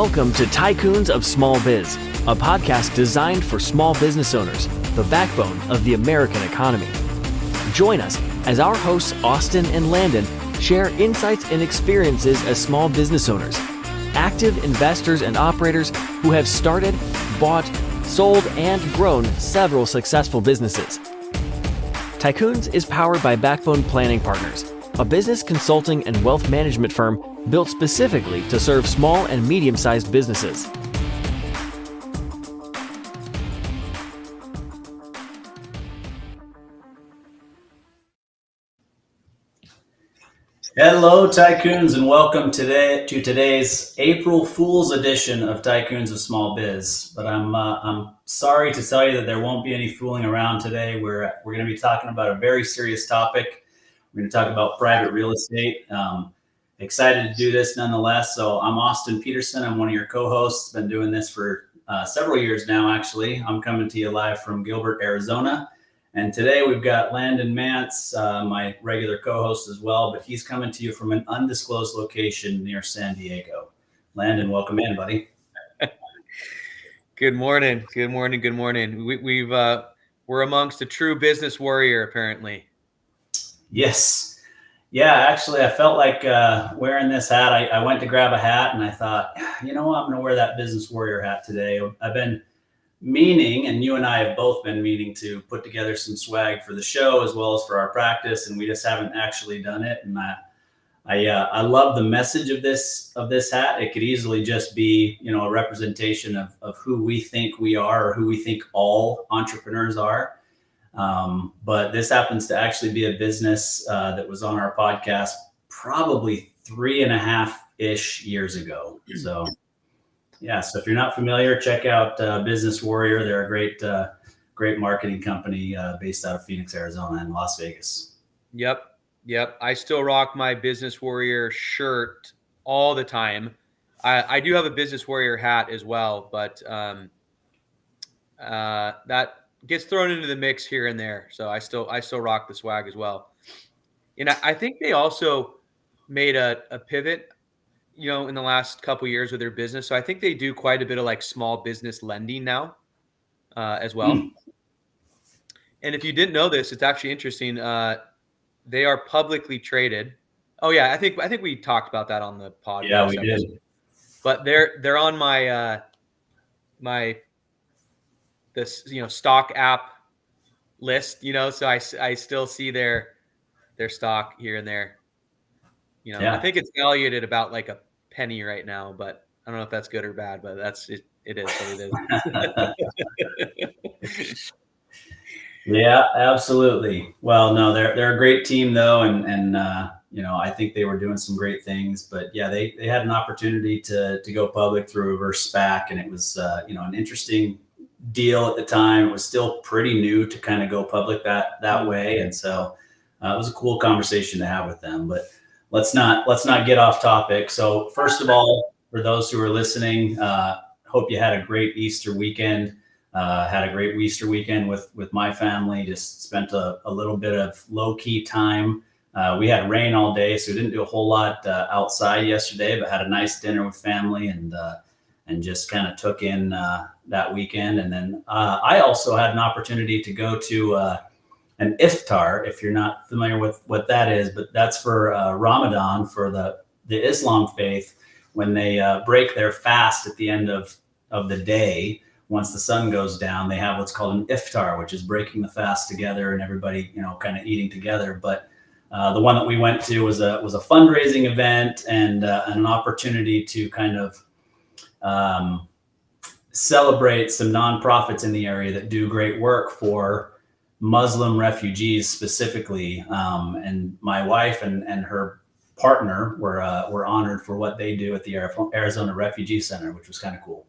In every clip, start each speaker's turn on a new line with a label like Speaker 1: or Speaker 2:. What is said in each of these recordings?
Speaker 1: Welcome to Tycoons of Small Biz, a podcast designed for small business owners, the backbone of the American economy. Join us as our hosts Austin and Landon share insights and experiences as small business owners, active investors and operators who have started, bought, sold, and grown several successful businesses. Tycoons is powered by Backbone Planning Partners, a business consulting and wealth management firm built specifically to serve small and medium-sized businesses.
Speaker 2: Hello, Tycoons, and welcome to today's April Fool's edition of Tycoons of Small Biz. But I'm sorry to tell you that there won't be any fooling around today. We're going to be talking about a very serious topic. We're going to talk about private real estate. Excited to do this nonetheless. So I'm Austin Peterson. I'm one of your co-hosts. Been doing this for several years now, actually. I'm coming to you live from Gilbert, Arizona. And today we've got Landon Mance, my regular co-host as well, but he's coming to you from an undisclosed location near San Diego. Landon, welcome in, buddy.
Speaker 3: Good morning. Good morning. Good morning. We're amongst a true business warrior, apparently.
Speaker 2: Yes. Yeah, actually, I felt like wearing this hat. I went to grab a hat and I thought, you know what, I'm going to wear that business warrior hat today. I've been meaning, and you and I have both been meaning to put together some swag for the show as well as for our practice, and we just haven't actually done it. And I love the message of this hat. It could easily just be, a representation of who we think we are or who we think all entrepreneurs are. But this happens to actually be a business that was on our podcast probably 3.5-ish years ago. So yeah, so if you're not familiar, check out Business Warrior. They're a great marketing company based out of Phoenix, Arizona, and Las Vegas.
Speaker 3: Yep. I still rock my Business Warrior shirt all the time. I do have a Business Warrior hat as well, but that gets thrown into the mix here and there. So I still rock the swag as well. And I think they also made a pivot, in the last couple of years with their business. So I think they do quite a bit of like small business lending now as well. And if you didn't know this, it's actually interesting. They are publicly traded. Oh yeah, I think we talked about that on the podcast.
Speaker 2: Yeah, we did.
Speaker 3: But they're on my stock app list. So I still see their stock here and there. I think it's valued at about like a penny right now, but I don't know if that's good or bad, but that's it. It is what it is.
Speaker 2: Yeah, absolutely. Well, no, they're a great team though. And I think they were doing some great things, but yeah, they had an opportunity to go public through a reverse SPAC. And it was, an interesting deal at the time. It was still pretty new to kind of go public that way. And so it was a cool conversation to have with them, but let's not get off topic. So first of all, for those who are listening, hope you had a great Easter weekend. Had a great Easter weekend with my family. Just spent a little bit of low key time. We had rain all day, so we didn't do a whole lot outside yesterday, but had a nice dinner with family and just kind of took in that weekend. And then I also had an opportunity to go to an iftar, if you're not familiar with what that is, but that's for Ramadan, for the Islam faith, when they break their fast at the end of the day. Once the sun goes down, they have what's called an iftar, which is breaking the fast together and everybody, kind of eating together. But the one that we went to was a fundraising event and an opportunity to kind of celebrate some nonprofits in the area that do great work for Muslim refugees specifically. And my wife and her partner were honored for what they do at the Arizona Refugee Center, which was kind of cool.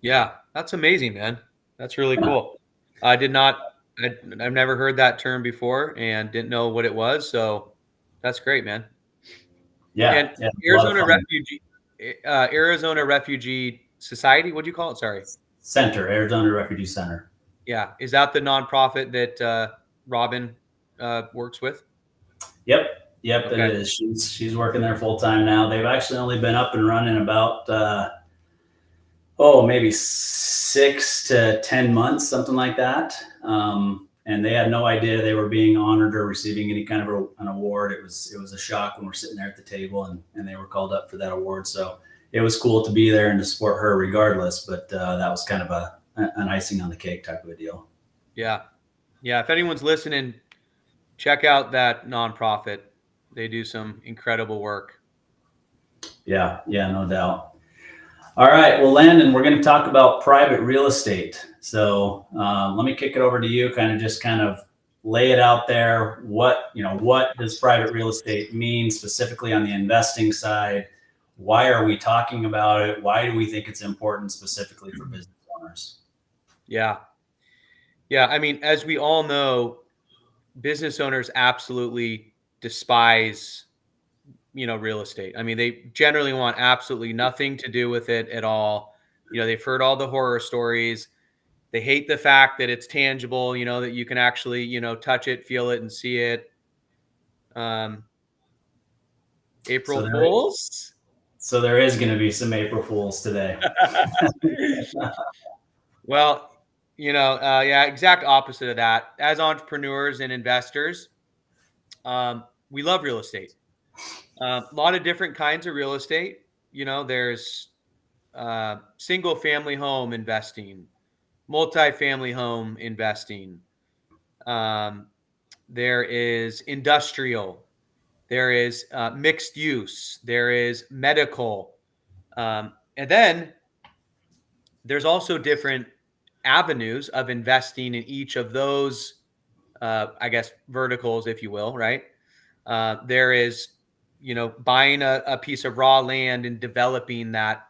Speaker 3: Yeah, that's amazing, man. That's really cool. I've never heard that term before and didn't know what it was. So that's great, man.
Speaker 2: Yeah.
Speaker 3: And Arizona Refugee Society. What'd you call it? Sorry.
Speaker 2: Center, Arizona Refugee Center.
Speaker 3: Yeah. Is that the nonprofit that Robin works with?
Speaker 2: Yep.
Speaker 3: Okay.
Speaker 2: It is. She's working there full time now. They've actually only been up and running about maybe 6 to 10 months, something like that. And they had no idea they were being honored or receiving any kind of an award. It was a shock when we're sitting there at the table and they were called up for that award. So it was cool to be there and to support her regardless. But that was kind of an icing on the cake type of a deal.
Speaker 3: Yeah. Yeah. If anyone's listening, check out that nonprofit. They do some incredible work.
Speaker 2: Yeah, no doubt. All right, well, Landon, we're going to talk about private real estate. So let me kick it over to you, kind of lay it out there. What does private real estate mean specifically on the investing side? Why are we talking about it? Why do we think it's important specifically for business owners?
Speaker 3: Yeah. I mean, as we all know, business owners absolutely despise, real estate. I mean, they generally want absolutely nothing to do with it at all. They've heard all the horror stories. They hate the fact that it's tangible, that you can actually, touch it, feel it, and see it. April Fools.
Speaker 2: So there is going to be some April Fools today.
Speaker 3: Well, exact opposite of that. As entrepreneurs and investors, we love real estate. A lot of different kinds of real estate. There's single family home investing, multi-family home investing. There is industrial. There is mixed use. There is medical. And then there's also different avenues of investing in each of those, verticals, if you will, right? There is, buying a piece of raw land and developing that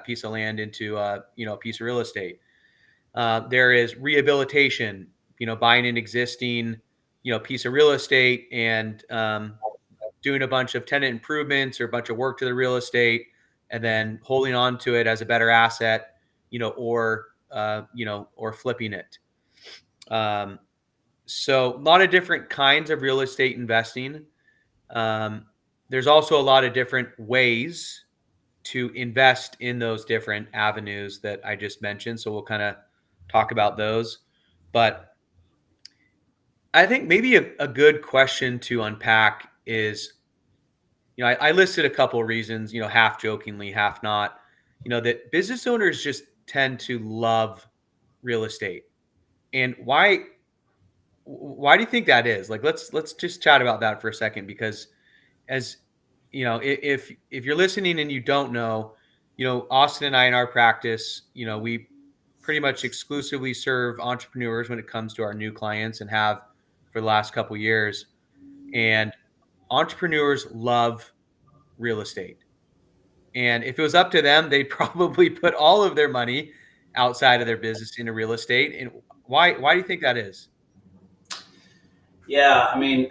Speaker 3: piece of land into a piece of real estate. There is rehabilitation, buying an existing, piece of real estate and doing a bunch of tenant improvements or a bunch of work to the real estate, and then holding on to it as a better asset, or flipping it. So a lot of different kinds of real estate investing. There's also a lot of different ways to invest in those different avenues that I just mentioned. So we'll kind of talk about those. But I think maybe a good question to unpack is, I listed a couple of reasons, half jokingly, half not, that business owners just tend to love real estate. And why do you think that is? Like, let's just chat about that for a second, because as if you're listening and you don't know, Austin and I in our practice, we pretty much exclusively serve entrepreneurs when it comes to our new clients, and have for the last couple of years. And entrepreneurs love real estate. And if it was up to them, they'd probably put all of their money outside of their business into real estate. And why do you think that is?
Speaker 2: Yeah, I mean,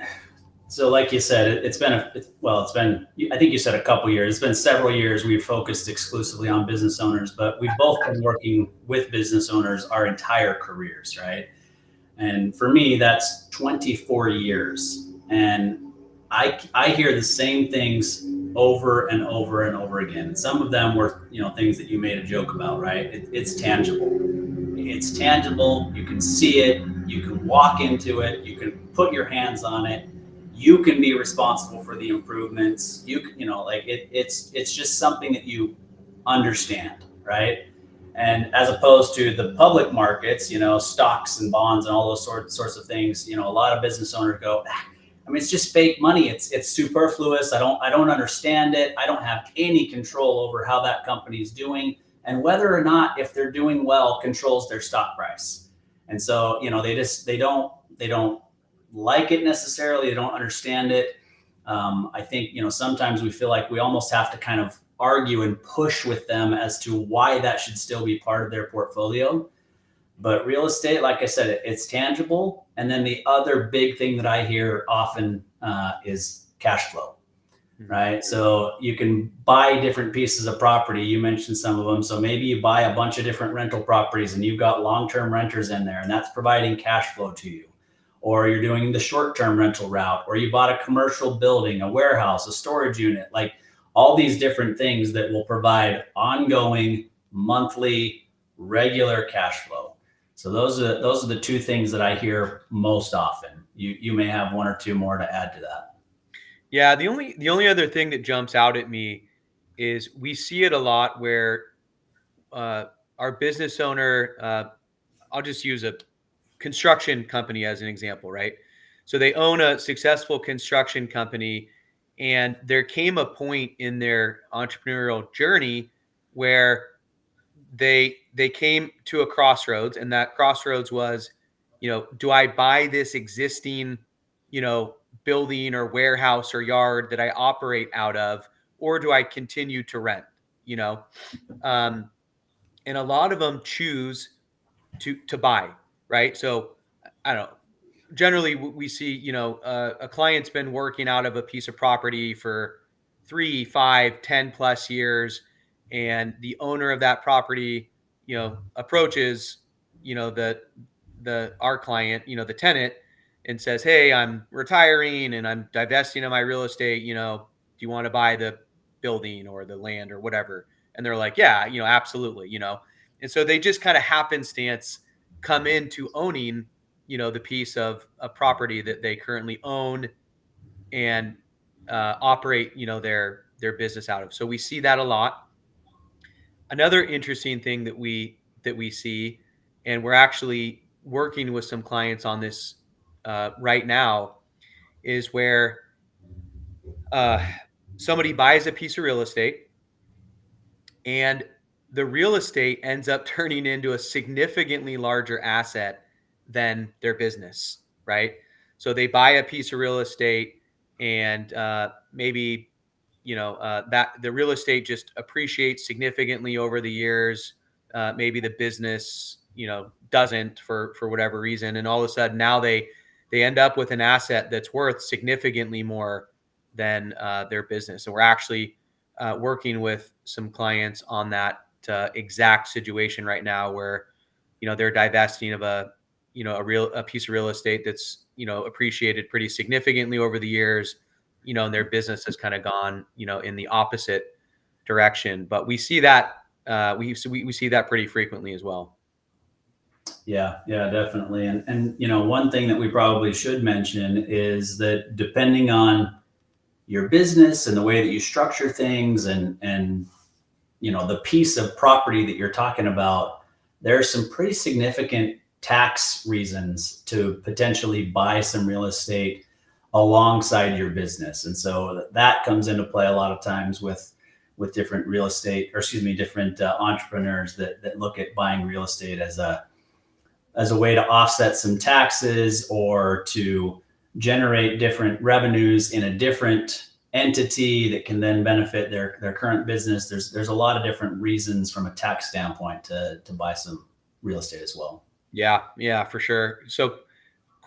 Speaker 2: so like you said, it's been, I think you said a couple years. It's been several years we've focused exclusively on business owners, but we've both been working with business owners our entire careers, right? And for me, that's 24 years. And I hear the same things over and over and over again. And some of them were, things that you made a joke about, right? It's tangible. It's tangible. You can see it. You can walk into it. You can put your hands on it. You can be responsible for the improvements. It's just something that you understand, right? And as opposed to the public markets, stocks and bonds and all those sorts of things, a lot of business owners go, it's just fake money. It's superfluous. I don't understand it. I don't have any control over how that company is doing, and whether or not, if they're doing well, controls their stock price. And so, they don't like it necessarily. They don't understand it. I think, sometimes we feel like we almost have to kind of argue and push with them as to why that should still be part of their portfolio. But real estate, like I said, it's tangible. And then the other big thing that I hear often is cash flow, right? So you can buy different pieces of property. You mentioned some of them. So maybe you buy a bunch of different rental properties and you've got long-term renters in there, and that's providing cash flow to you. Or you're doing the short-term rental route, or you bought a commercial building, a warehouse, a storage unit. Like, all these different things that will provide ongoing, monthly, regular cash flow. So those are the two things that I hear most often. You may have one or two more to add to that.
Speaker 3: Yeah, the only other thing that jumps out at me is we see it a lot where our business owner, I'll just use a construction company as an example, right? So they own a successful construction company, and there came a point in their entrepreneurial journey where they came to a crossroads, and that crossroads was, do I buy this existing, building or warehouse or yard that I operate out of, or do I continue to rent? You know, um, and a lot of them choose to buy, right? So I don't know. Generally, we see, a client's been working out of a piece of property for 3, 5, 10 plus years, and the owner of that property, approaches, our client, the tenant, and says, "Hey, I'm retiring and I'm divesting of my real estate. Do you want to buy the building or the land or whatever?" And they're like, "Yeah, absolutely." And so they just kind of happenstance come into owning, the piece of a property that they currently own and operate, their business out of. So we see that a lot. Another interesting thing that we see, and we're actually working with some clients on this right now, is where somebody buys a piece of real estate, and the real estate ends up turning into a significantly larger asset than their business, right? So they buy a piece of real estate, and maybe that the real estate just appreciates significantly over the years. Maybe the business doesn't for whatever reason, and all of a sudden now they end up with an asset that's worth significantly more than their business. And we're actually working with some clients on that exact situation right now, where they're divesting of a piece of real estate that's appreciated pretty significantly over the years, and their business has kind of gone in the opposite direction. But we see that we see that pretty frequently as well.
Speaker 2: Yeah, definitely. And one thing that we probably should mention is that depending on your business and the way that you structure things, and the piece of property that you're talking about, there's some pretty significant tax reasons to potentially buy some real estate alongside your business. And so that comes into play a lot of times with different real estate, or different entrepreneurs that look at buying real estate as a way to offset some taxes, or to generate different revenues in a different entity that can then benefit their current business. There's a lot of different reasons from a tax standpoint to buy some real estate as well.
Speaker 3: Yeah, for sure. So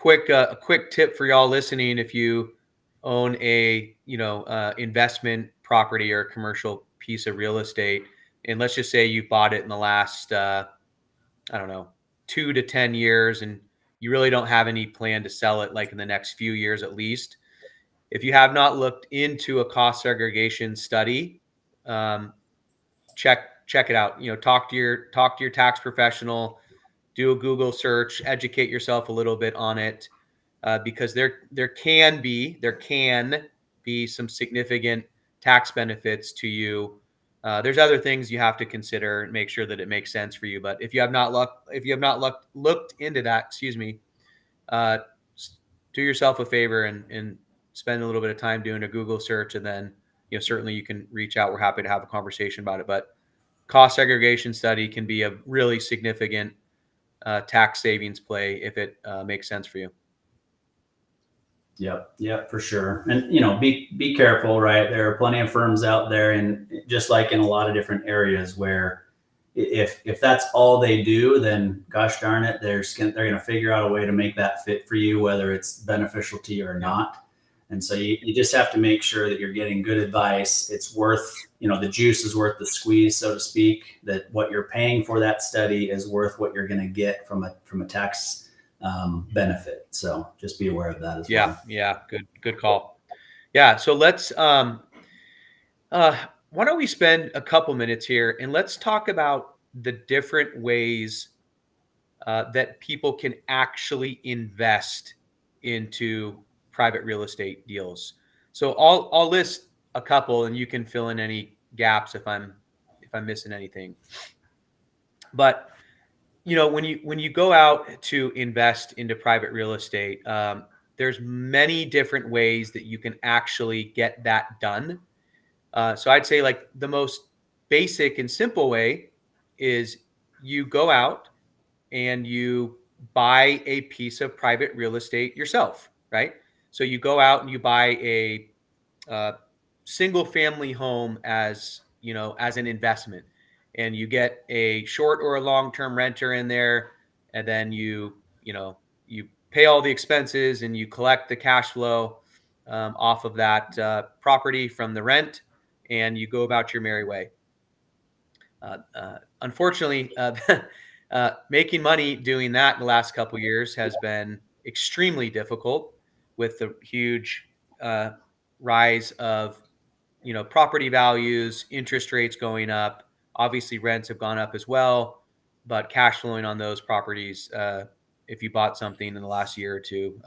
Speaker 3: a quick tip for y'all listening: if you own a investment property or commercial piece of real estate, and let's just say you bought it in the last I don't know, 2 to 10 years, and you really don't have any plan to sell it like in the next few years at least, if you have not looked into a cost segregation study, check it out. Talk to your tax professional, do a Google search, educate yourself a little bit on it, because there can be some significant tax benefits to you. There's other things you have to consider and make sure that it makes sense for you. But if you have not looked into that, do yourself a favor and spend a little bit of time doing a Google search, and then certainly you can reach out. We're happy to have a conversation about it. But cost segregation study can be a really significant tax savings play if it makes sense for you.
Speaker 2: Yep, for sure. And be careful, right? There are plenty of firms out there, and just like in a lot of different areas, where if that's all they do, then gosh darn it, they're going to figure out a way to make that fit for you, whether it's beneficial to you or not. And so you just have to make sure that you're getting good advice. It's worth, the juice is worth the squeeze, so to speak, that what you're paying for that study is worth what you're going to get from a tax benefit. So just be aware of that as well.
Speaker 3: Yeah. Good call. Yeah. So let's, Why don't we spend a couple minutes here and let's talk about the different ways that people can actually invest into private real estate deals. So I'll list a couple, and you can fill in any gaps if I'm missing anything. But when you go out to invest into private real estate, there's many different ways that you can actually get that done. So I'd say like the most basic and simple way is you go out and you buy a piece of private real estate yourself, right? So you go out and you buy a single family home as as an investment, and you get a short or a long term renter in there, and then you pay all the expenses and you collect the cash flow off of that property from the rent, and you go about your merry way. Unfortunately, making money doing that in the last couple of years has been extremely difficult with the huge rise of property values, interest rates going up. Obviously, rents have gone up as well, but cash flowing on those properties, if you bought something in the last year or two,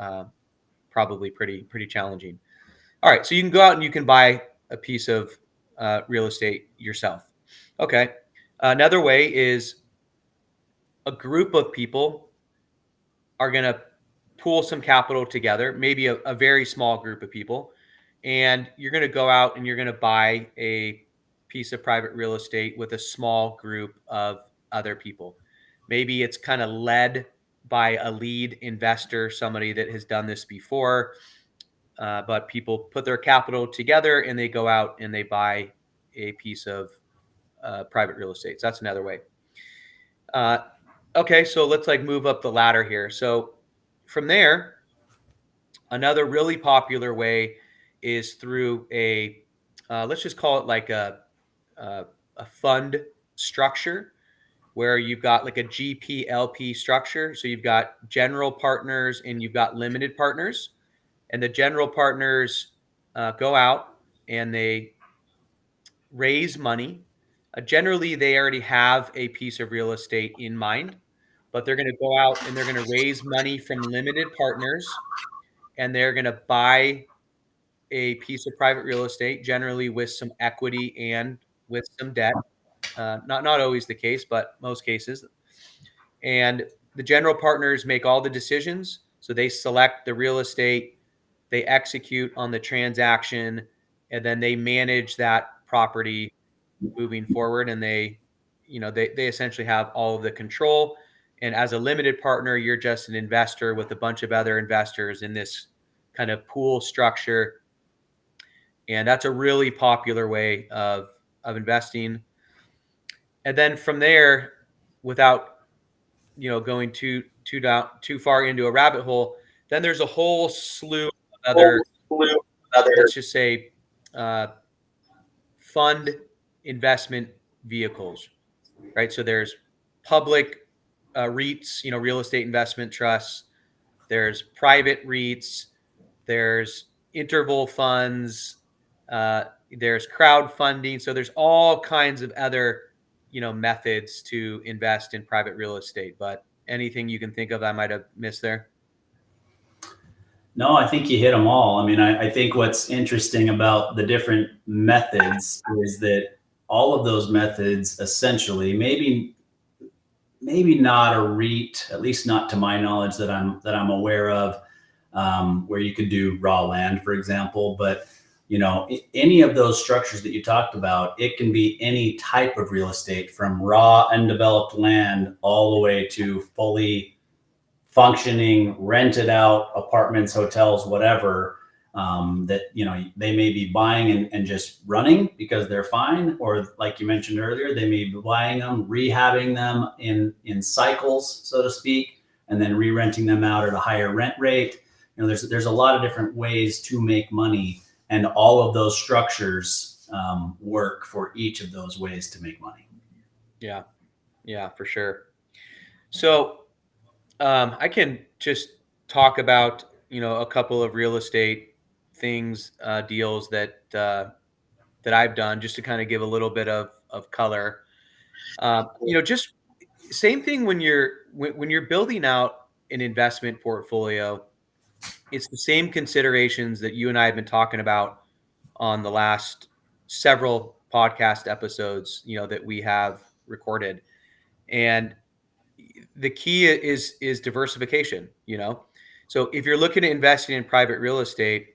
Speaker 3: probably pretty challenging. All right, so you can go out and you can buy a piece of real estate yourself. Okay, another way is a group of people are going to pool some capital together, maybe a very small group of people, and you're going to go out and you're going to buy a piece of private real estate with a small group of other people. Maybe it's kind of led by a lead investor, somebody that has done this before, but people put their capital together and they go out and they buy a piece of private real estate. So that's another way. Okay, so let's like move up the ladder here. So from there, another really popular way is through a let's just call it like a fund structure, where you've got like a GP/LP structure. So you've got general partners and you've got limited partners, and the general partners go out and they raise money. Generally, they already have a piece of real estate in mind, but they're going to go out and they're going to raise money from limited partners, and they're going to buy a piece of private real estate, generally with some equity and with some debt. Not always the case, but most cases. And the general partners make all the decisions. So they select the real estate, they execute on the transaction, and then they manage that property moving forward. And they essentially have all of the control. And as a limited partner, you're just an investor with a bunch of other investors in this kind of pool structure. And that's a really popular way of investing. And then from there, without going too far into a rabbit hole, then there's a whole slew of other let's just say fund investment vehicles, right? So there's public REITs, real estate investment trusts. There's private REITs. There's interval funds. There's crowdfunding. So there's all kinds of other, methods to invest in private real estate. But anything you can think of I might have missed there?
Speaker 2: No, I think you hit them all. I mean, I think what's interesting about the different methods is that all of those methods essentially, maybe not a REIT, at least not to my knowledge that I'm aware of, where you could do raw land, for example. But any of those structures that you talked about, it can be any type of real estate, from raw undeveloped land all the way to fully functioning, rented out apartments, hotels, whatever, that, they may be buying and just running because they're fine. Or like you mentioned earlier, they may be buying them, rehabbing them in cycles, so to speak, and then re-renting them out at a higher rent rate. There's a lot of different ways to make money, and all of those structures work for each of those ways to make money.
Speaker 3: Yeah, for sure. So I can just talk about, a couple of real estate things, deals that that I've done, just to kind of give a little bit of color. Just same thing when you're building out an investment portfolio. It's the same considerations that you and I have been talking about on the last several podcast episodes, that we have recorded. And the key is diversification, So if you're looking at investing in private real estate,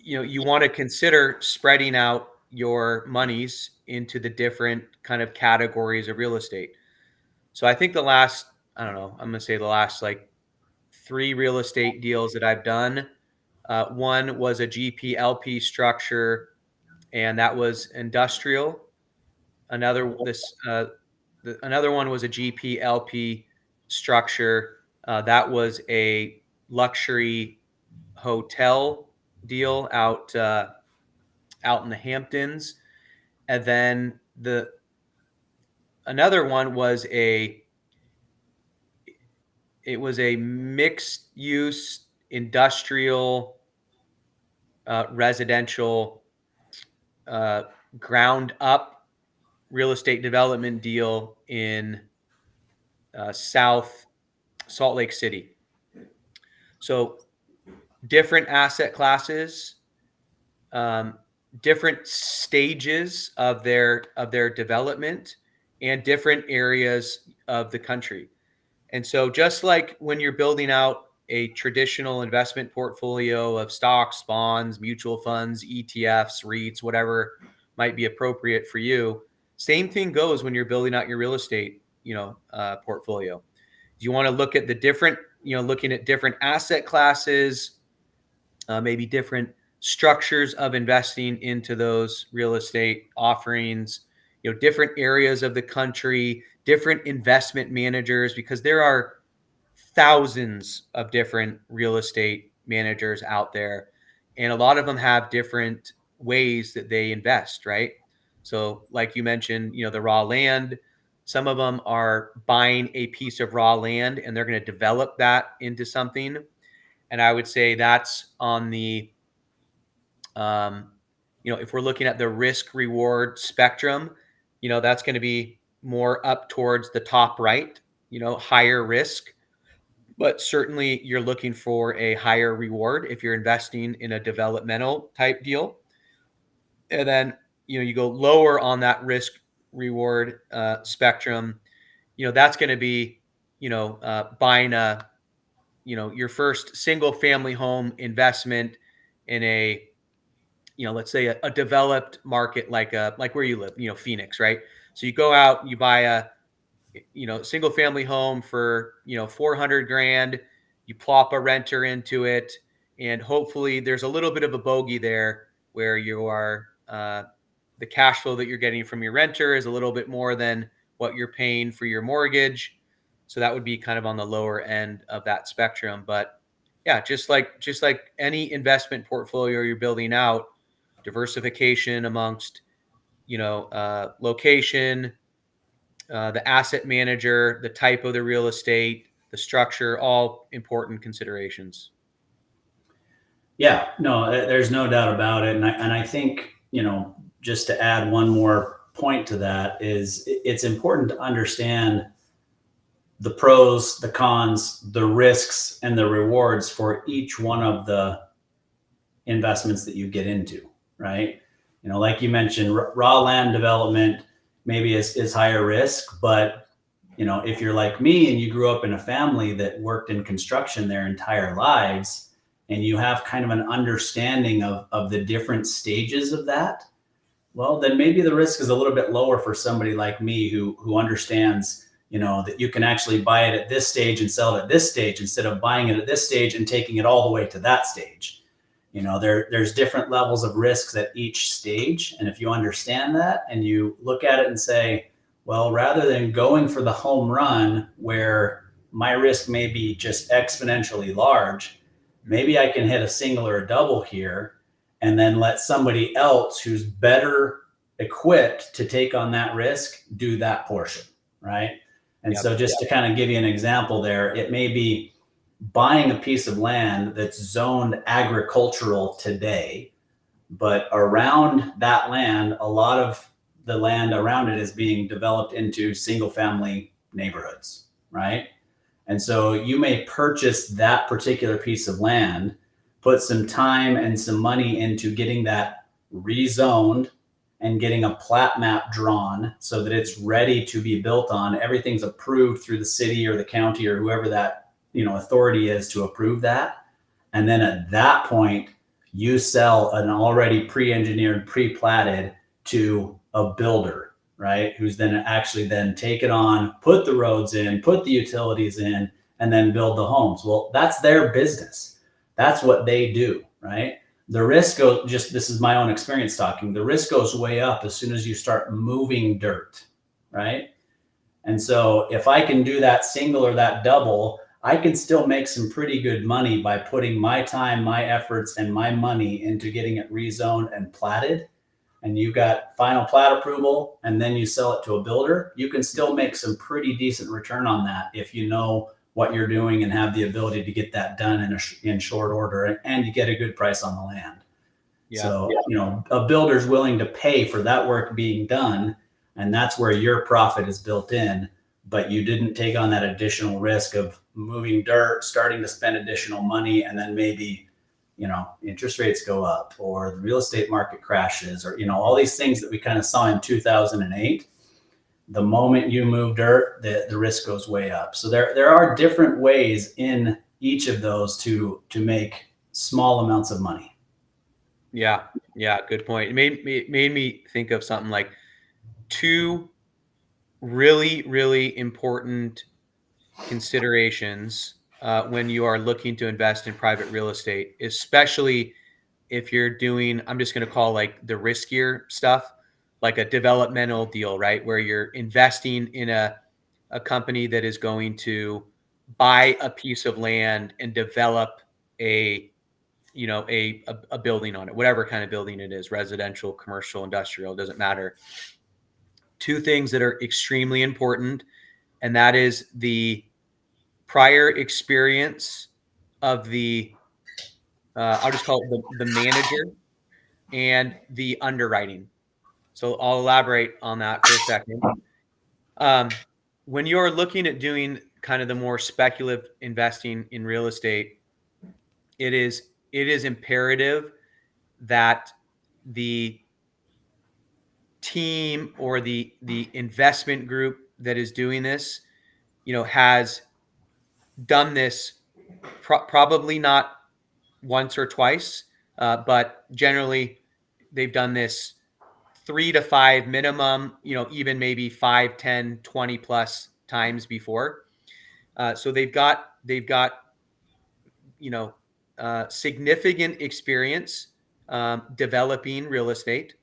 Speaker 3: you want to consider spreading out your monies into the different kind of categories of real estate. So I think the last 3 real estate deals that I've done, one was a GP-LP structure, and that was industrial. Another one was a GP-LP structure. That was a luxury hotel deal out in the Hamptons, and then another one was a mixed use industrial residential ground up real estate development deal in South Salt Lake City. So different asset classes, different stages of their development, and different areas of the country. And so just like when you're building out a traditional investment portfolio of stocks, bonds, mutual funds, ETFs, REITs, whatever might be appropriate for you, same thing goes when you're building out your real estate, portfolio. You want to look at the different, looking at different asset classes, maybe different structures of investing into those real estate offerings, different areas of the country, different investment managers, because there are thousands of different real estate managers out there. And a lot of them have different ways that they invest, right? So like you mentioned, the raw land, some of them are buying a piece of raw land and they're going to develop that into something. And I would say that's on the, if we're looking at the risk reward spectrum, that's going to be more up towards the top right, higher risk, but certainly you're looking for a higher reward if you're investing in a developmental type deal. And then, you go lower on that risk reward spectrum, that's going to be, buying your first single family home investment in a, let's say a developed market like where you live, Phoenix, right? So you go out, you buy a, single family home for, $400,000, you plop a renter into it, and hopefully there's a little bit of a bogey there where you are, the cash flow that you're getting from your renter is a little bit more than what you're paying for your mortgage. So that would be kind of on the lower end of that spectrum. But yeah, just like any investment portfolio you're building out, diversification amongst, location, the asset manager, the type of the real estate, the structure, all important considerations.
Speaker 2: Yeah, no, there's no doubt about it. And I think, just to add one more point to that is it's important to understand the pros, the cons, the risks, and the rewards for each one of the investments that you get into, right? Like you mentioned, raw land development maybe is higher risk, but if you're like me and you grew up in a family that worked in construction their entire lives, and you have kind of an understanding of the different stages of that, well, then maybe the risk is a little bit lower for somebody like me who understands, that you can actually buy it at this stage and sell it at this stage instead of buying it at this stage and taking it all the way to that stage. There's different levels of risks at each stage. And if you understand that and you look at it and say, well, rather than going for the home run where my risk may be just exponentially large, maybe I can hit a single or a double here and then let somebody else who's better equipped to take on that risk do that portion, right? And so just to kind of give you an example there, it may be buying a piece of land that's zoned agricultural today, but around that land, a lot of the land around it is being developed into single family neighborhoods, right? And so you may purchase that particular piece of land, put some time and some money into getting that rezoned and getting a plat map drawn so that it's ready to be built on. Everything's approved through the city or the county or whoever that, authority is to approve that. And then at that point, you sell an already pre-engineered, pre-platted to a builder, right? Who's then actually then take it on, put the roads in, put the utilities in, and then build the homes. Well, that's their business. That's what they do, right? The risk goes, this is my own experience talking, the risk goes way up as soon as you start moving dirt, right? And so if I can do that single or that double, I can still make some pretty good money by putting my time, my efforts, and my money into getting it rezoned and platted. And you got final plat approval, and then you sell it to a builder. You can still make some pretty decent return on that if you know what you're doing and have the ability to get that done in short order, and you get a good price on the land. Yeah. So, a builder's willing to pay for that work being done, and that's where your profit is built in, but you didn't take on that additional risk of moving dirt, starting to spend additional money, and then maybe, interest rates go up or the real estate market crashes or, all these things that we kind of saw in 2008. The moment you move dirt, the risk goes way up. So there are different ways in each of those to make small amounts of money.
Speaker 3: Yeah, good point. It made me think of something like two really, really important considerations when you are looking to invest in private real estate, especially if you're doing, I'm just going to call like the riskier stuff, like a developmental deal, right? Where you're investing in a company that is going to buy a piece of land and develop a building on it, whatever kind of building it is, residential, commercial, industrial, doesn't matter. Two things that are extremely important, and that is the prior experience of the, I'll just call it the manager, and the underwriting. So I'll elaborate on that for a second. When you're looking at doing kind of the more speculative investing in real estate, it is imperative that the team or the investment group that is doing this, has done this probably not once or twice, but generally they've done this 3 to 5 minimum, even maybe 5, 10, 20 plus times before. So they've got significant experience developing real estate.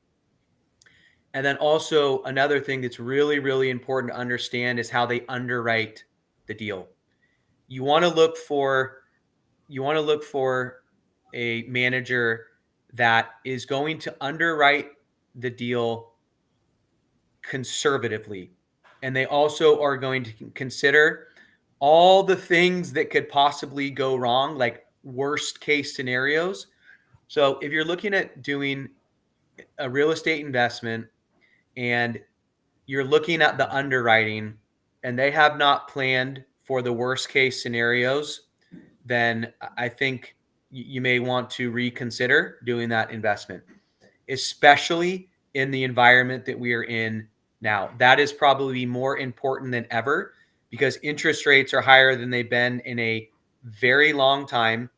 Speaker 3: And then also another thing that's really, really important to understand is how they underwrite the deal. You want to look for a manager that is going to underwrite the deal conservatively. And they also are going to consider all the things that could possibly go wrong, like worst case scenarios. So if you're looking at doing a real estate investment and you're looking at the underwriting and they have not planned for the worst case scenarios, then I think you may want to reconsider doing that investment, especially in the environment that we are in now. That is probably more important than ever because interest rates are higher than they've been in a very long time.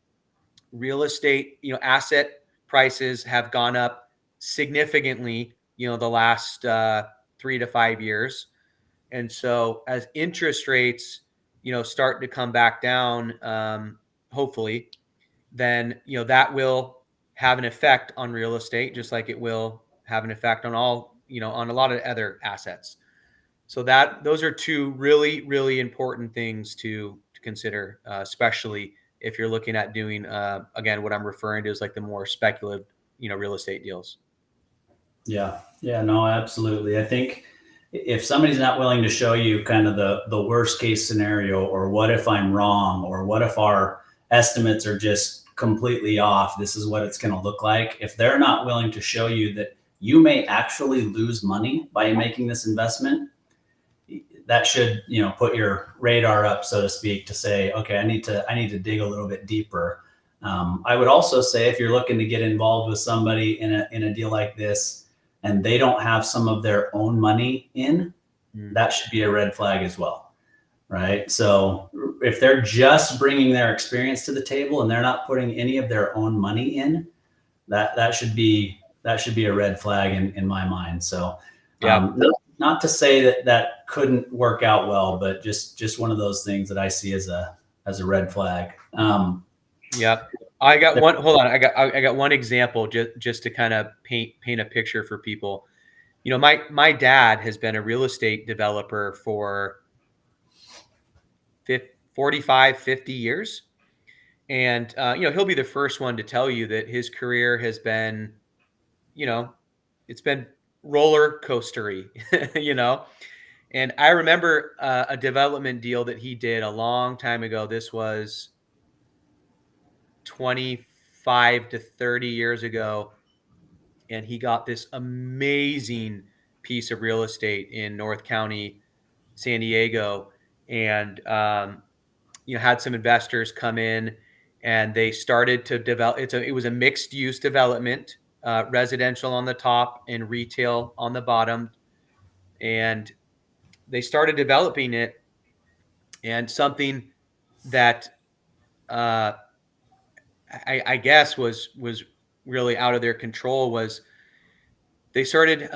Speaker 3: Real estate, asset prices have gone up significantly, the last 3 to 5 years. And so as interest rates, start to come back down, hopefully, then, that will have an effect on real estate, just like it will have an effect on all, on a lot of other assets. So those are two really, really important things to consider, especially if you're looking at doing, again, what I'm referring to is like the more speculative, real estate deals.
Speaker 2: Yeah, no, absolutely. I think if somebody's not willing to show you kind of the worst case scenario, or what if I'm wrong, or what if our estimates are just completely off. This is what it's going to look like. If they're not willing to show you that you may actually lose money by making this investment, that should, put your radar up, so to speak, to say, okay, I need to dig a little bit deeper. I would also say, if you're looking to get involved with somebody in a deal like this, and they don't have some of their own money in, that should be a red flag as well, right? So if they're just bringing their experience to the table and they're not putting any of their own money in, that should be a red flag in my mind. So not to say that couldn't work out well, but just one of those things that I see as a red flag.
Speaker 3: I got one. Hold on. I got one example just to kind of paint a picture for people. My dad has been a real estate developer for 45, 50 years. And, he'll be the first one to tell you that his career has been, it's been roller coastery, And I remember a development deal that he did a long time ago. This was 25 to 30 years ago. And he got this amazing piece of real estate in North County, San Diego. And, had some investors come in, and they started to develop. It was a mixed use development, residential on the top and retail on the bottom. And they started developing it. And something that I guess was really out of their control was they started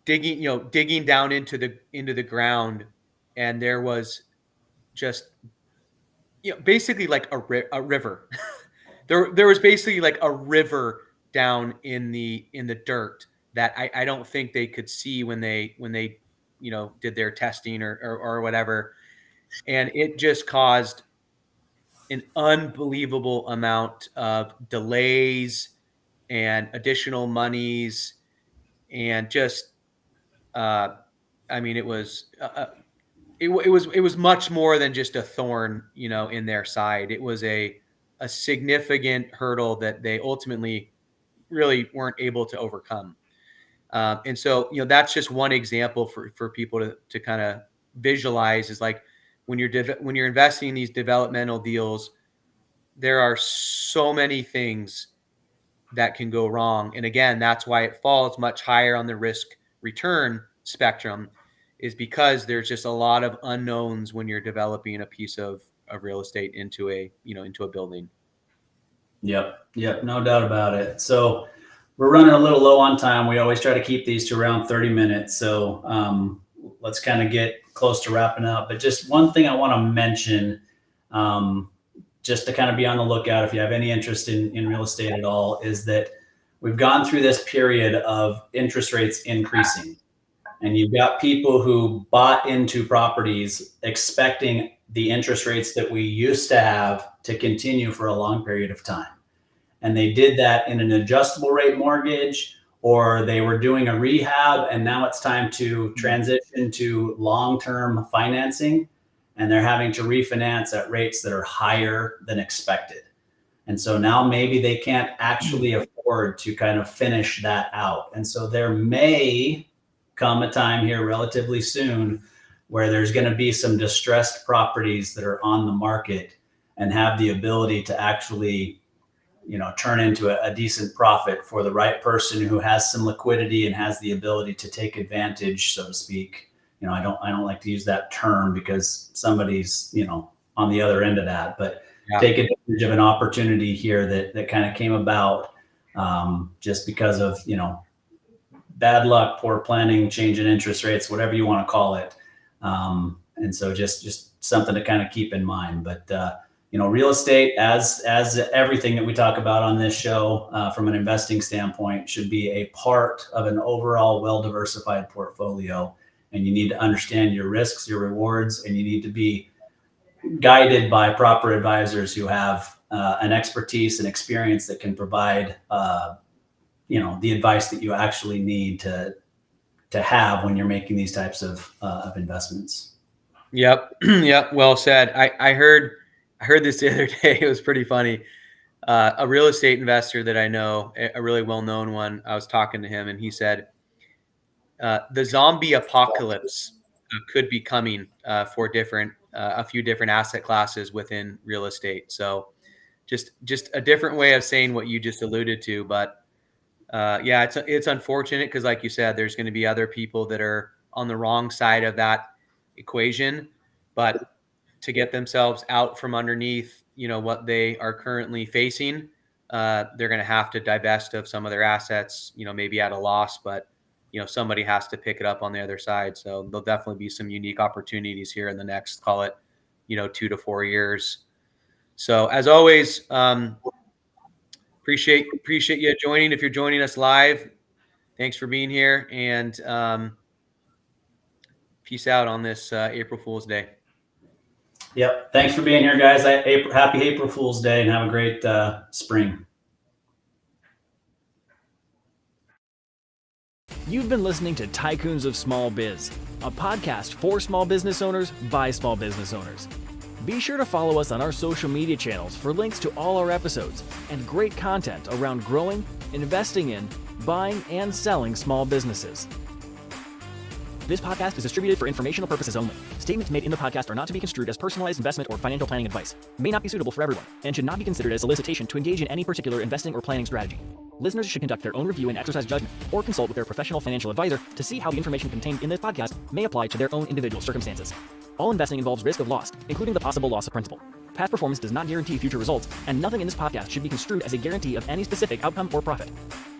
Speaker 3: digging down into the ground, and there was just basically like a river. there was basically like a river down in the dirt that I don't think they could see when they did their testing or whatever. And it just caused an unbelievable amount of delays and additional monies, and just it was it was much more than just a thorn, in their side. It was a significant hurdle that they ultimately really weren't able to overcome. And so, that's just one example for people to kind of visualize, is like when you're investing in these developmental deals, there are so many things that can go wrong. And again, that's why it falls much higher on the risk return spectrum, is because there's just a lot of unknowns when you're developing a piece of real estate into a building.
Speaker 2: Yep. No doubt about it. So we're running a little low on time. We always try to keep these to around 30 minutes. So let's kind of get close to wrapping up. But just one thing I want to mention, just to kind of be on the lookout if you have any interest in real estate at all, is that we've gone through this period of interest rates increasing. And you've got people who bought into properties expecting the interest rates that we used to have to continue for a long period of time. And they did that in an adjustable rate mortgage, or they were doing a rehab, and now it's time to transition to long-term financing, and they're having to refinance at rates that are higher than expected. And so now maybe they can't actually afford to kind of finish that out. And so there may come a time here relatively soon where there's going to be some distressed properties that are on the market and have the ability to actually, turn into a decent profit for the right person who has some liquidity and has the ability to take advantage, so to speak. I don't like to use that term because somebody's, on the other end of that, but take advantage of an opportunity here that kind of came about just because of, bad luck, poor planning, change in interest rates, whatever you want to call it. And so just something to kind of keep in mind. But, real estate, as everything that we talk about on this show from an investing standpoint, should be a part of an overall well-diversified portfolio. And you need to understand your risks, your rewards, and you need to be guided by proper advisors who have an expertise and experience that can provide the advice that you actually need to have when you're making these types of investments.
Speaker 3: Yep. Yep. Well said. I heard this the other day. It was pretty funny. A real estate investor that I know, a really well-known one, I was talking to him and he said, the zombie apocalypse could be coming for a few different asset classes within real estate. So just a different way of saying what you just alluded to. But yeah, it's unfortunate because, like you said, there's going to be other people that are on the wrong side of that equation. But to get themselves out from underneath, what they are currently facing, they're going to have to divest of some of their assets, maybe at a loss, but somebody has to pick it up on the other side. So there'll definitely be some unique opportunities here in the next, call it, 2 to 4 years. So as always, appreciate you joining. If you're joining us live, thanks for being here, and peace out on this April Fool's Day.
Speaker 2: Yep. Thanks for being here, guys. Happy April Fool's Day, and have a great spring.
Speaker 1: You've been listening to Tycoons of Small Biz, a podcast for small business owners by small business owners. Be sure to follow us on our social media channels for links to all our episodes and great content around growing, investing in, buying, and selling small businesses. This podcast is distributed for informational purposes only. Statements made in the podcast are not to be construed as personalized investment or financial planning advice, may not be suitable for everyone, and should not be considered as solicitation to engage in any particular investing or planning strategy. Listeners should conduct their own review and exercise judgment, or consult with their professional financial advisor to see how the information contained in this podcast may apply to their own individual circumstances. All investing involves risk of loss, including the possible loss of principal. Past performance does not guarantee future results, and nothing in this podcast should be construed as a guarantee of any specific outcome or profit.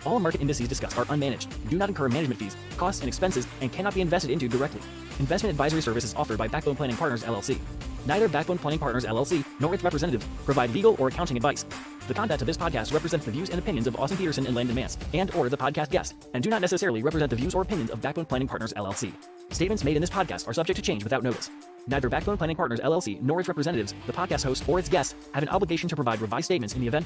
Speaker 1: All market indices discussed are unmanaged, do not incur management fees, costs, and expenses, and cannot be invested into directly. Investment advisory services offered by Backbone Planning Partners, LLC. Neither Backbone Planning Partners, LLC, nor its representatives provide legal or accounting advice. The content of this podcast represents the views and opinions of Austin Peterson and Landon Mance, and/or the podcast guest, and do not necessarily represent the views or opinions of Backbone Planning Partners, LLC. Statements made in this podcast are subject to change without notice. Neither Backbone Planning Partners, LLC, nor its representatives, the podcast host, or its guests have an obligation to provide revised statements in the event